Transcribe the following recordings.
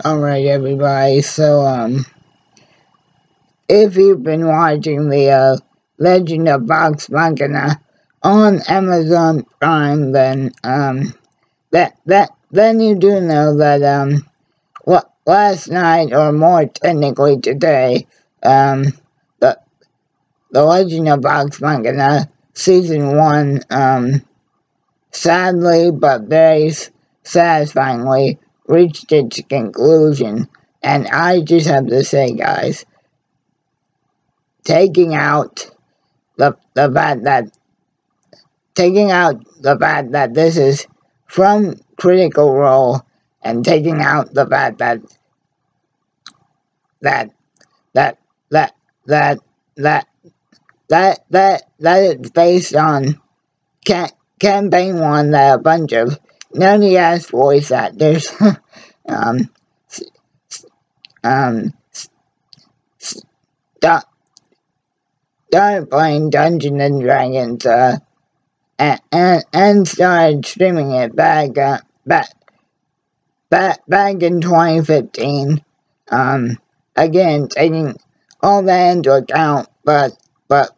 Alright everybody, so if you've been watching the Legend of Vox Machina on Amazon Prime, then then you do know that last night, or more technically today, the Legend of Vox Machina Season 1 sadly but very satisfyingly reached its conclusion. And I just have to say, guys, taking out the fact that this is from Critical Role, and taking out the fact that it's based on campaign 1, that a bunch of nerdy ass voice actors started playing Dungeons and Dragons and started streaming it back in 2015. Again, taking all that into account, but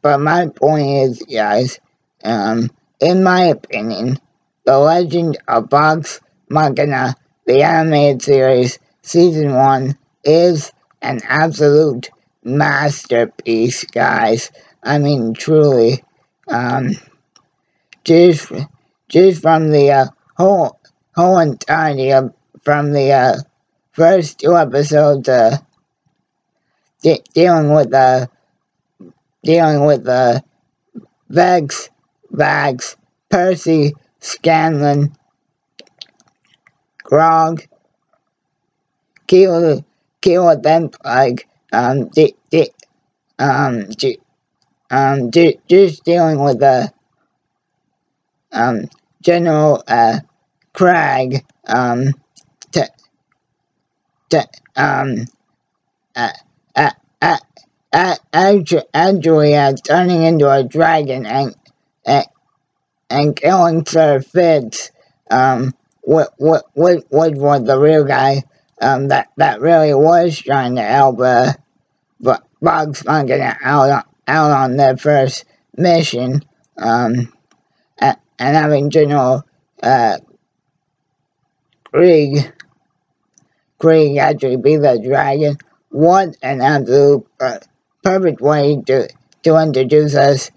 my point is, guys, in my opinion, The Legend of Vox Machina, the animated series, Season 1, is an absolute masterpiece, guys. I mean, truly. Just from the whole entirety of, from the first 2 episodes, dealing with Vex, Vax, Percy, Scanlan, Grog, Keela Benplug, just dealing with the General Crag, actually turning into a dragon and killing Sir Fitz, what was the real guy that really was trying to help Vox Machina out on their first mission, and having General Krieg actually be the dragon. What an absolute perfect way to introduce us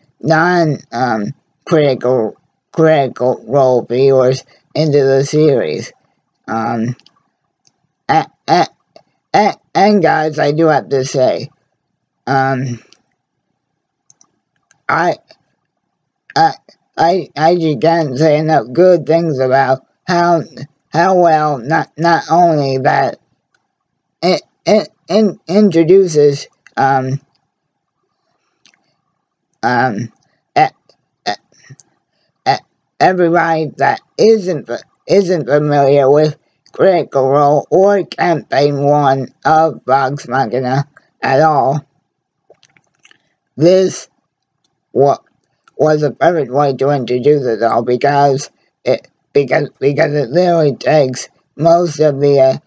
critical role viewers into the series. And guys, I do have to say, I just can't say enough good things about how well not only that it introduces everybody that isn't familiar with Critical Role or Campaign 1 of Vox Machina at all. This was a perfect way to introduce it all, because it literally takes most of the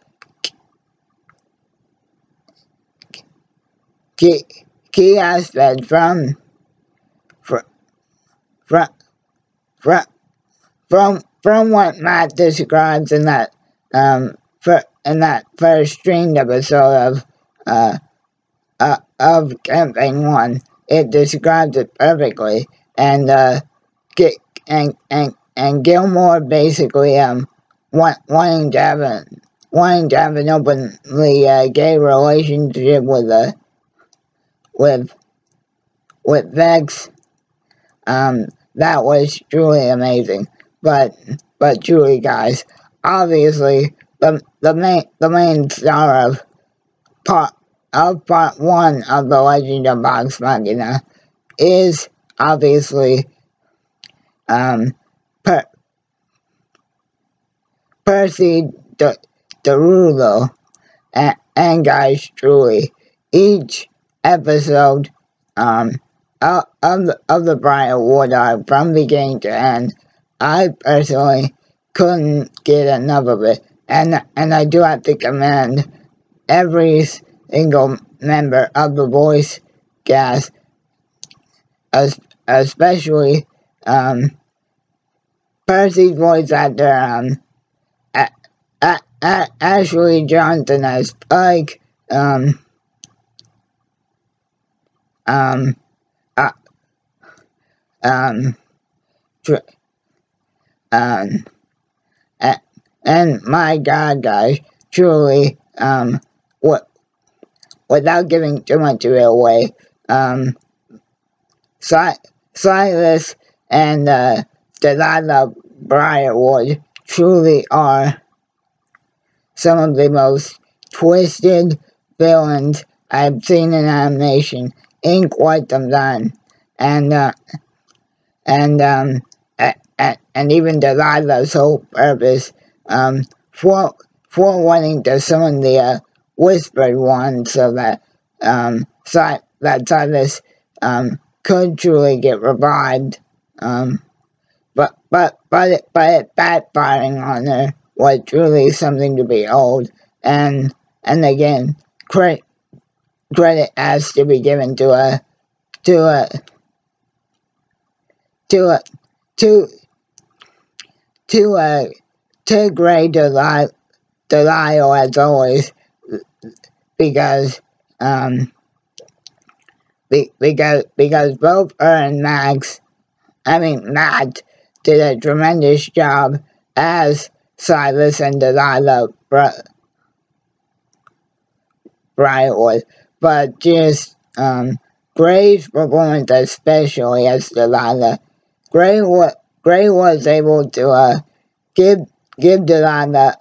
key aspects from what Matt describes in that first streamed episode of Campaign 1. It describes it perfectly, and Gilmore basically wanting to have an openly gay relationship with Vex. That was truly amazing. But truly, guys, obviously the main star of part 1 of The Legend of Vox Machina is obviously Percy Derulo, and guys, truly, each episode of the Briar Wood arc, from beginning to end, I personally couldn't get enough of it. and I do have to commend every single member of the voice cast, especially Percy's voice actor, Ashley Johnson as Spike, um, um, uh, um, um, and my God, guys, truly, what, without giving too much of it away, Silas and Delilah Briarwood truly are some of the most twisted villains I've seen in animation in quite some time, and even Delilah's whole purpose for wanting to summon the Whispered One, so that Silas could truly get revived, but it backfiring on her was truly something to behold, and again, credit has to be given to Grey Delisle as always, because both her and Matt did a tremendous job as Silas and Delilah Briarwood, but just Grey's performance, especially as Delilah, Grey was able to give Delilah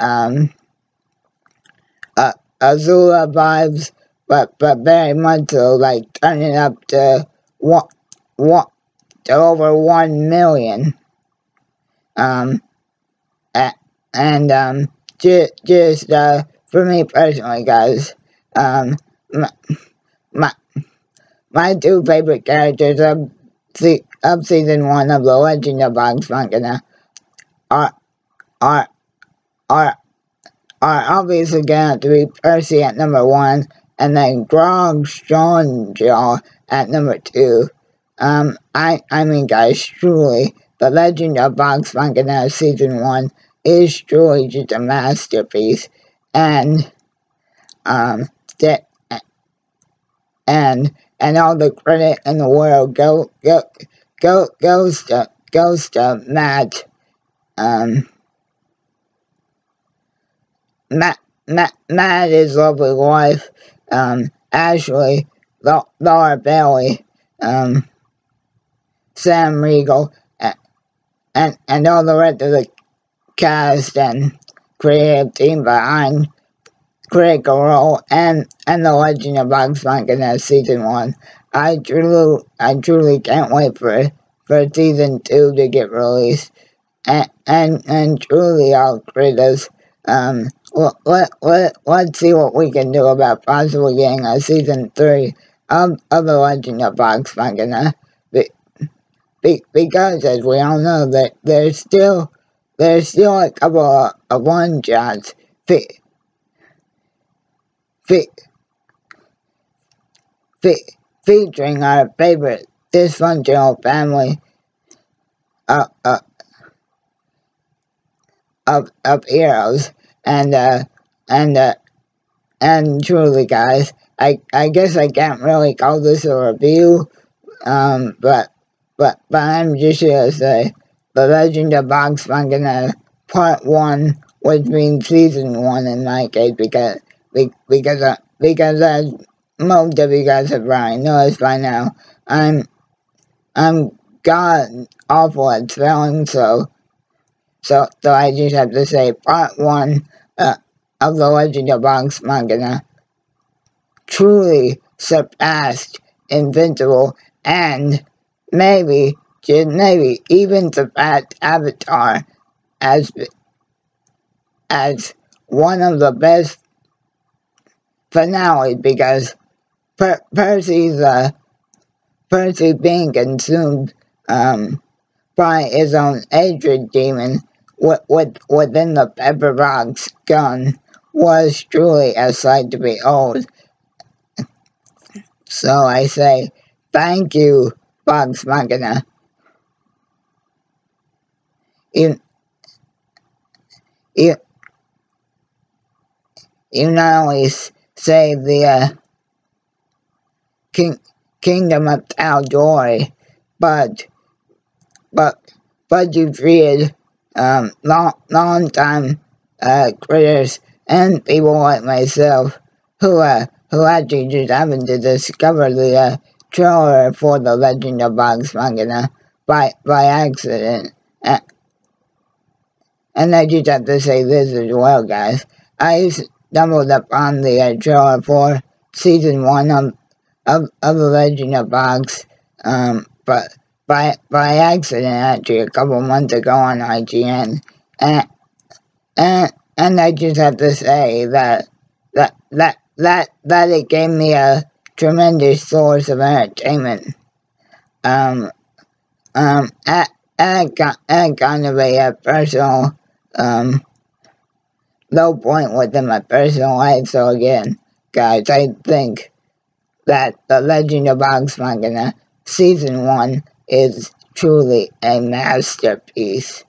Azula vibes, but very much so, like turning up to over 1 million. Just for me personally, guys, my two favorite characters of season 1 of The Legend of Bugs Machina are obviously going to be Percy at number 1, and then Grog Strongjaw at number 2. I mean, guys, truly, The Legend of Bugs Machina season 1 is truly just a masterpiece, and all the credit in the world goes to Matt. Matt, his lovely wife, Ashley, Laura Bailey, Sam Riegel, and all the rest of the cast and creative team behind Critical Role and The Legend of Bugs Machina season 1. I truly can't wait for season 2 to get released, and truly all creators, let's see what we can do about possibly getting a season 3 of The Legend of Bugs Machina, because as we all know that there's still a couple of one-shots featuring our favorite dysfunctional family of heroes, and truly, guys, I guess I can't really call this a review, but I'm just gonna say The Legend of Bugs Machina Part 1, which means season 1 in my case, because as most of you guys have probably noticed by now, I'm god awful at spelling, so I just have to say Part 1 of The Legend of Bugs Machina truly surpassed Invincible, and maybe, just maybe, even surpassed Avatar as one of the best finales, because Percy being consumed by his own hatred demon within the pepper box gun was truly a sight to behold. So I say, thank you, Vox Machina. You, you, you not only saved the kingdom of Tal'Dorei, but you treated long time critters and people like myself who actually just happened to discover the trailer for The Legend of Vox Machina by accident. And I just have to say this as well, guys. I stumbled upon the trailer for season 1 of The Legend of Vox, but by accident actually a couple months ago on IGN, and I just have to say that it gave me a tremendous source of entertainment. And kind of a personal low point within my personal life. So again, guys, I think that The Legend of Vox Machina Season 1 is truly a masterpiece.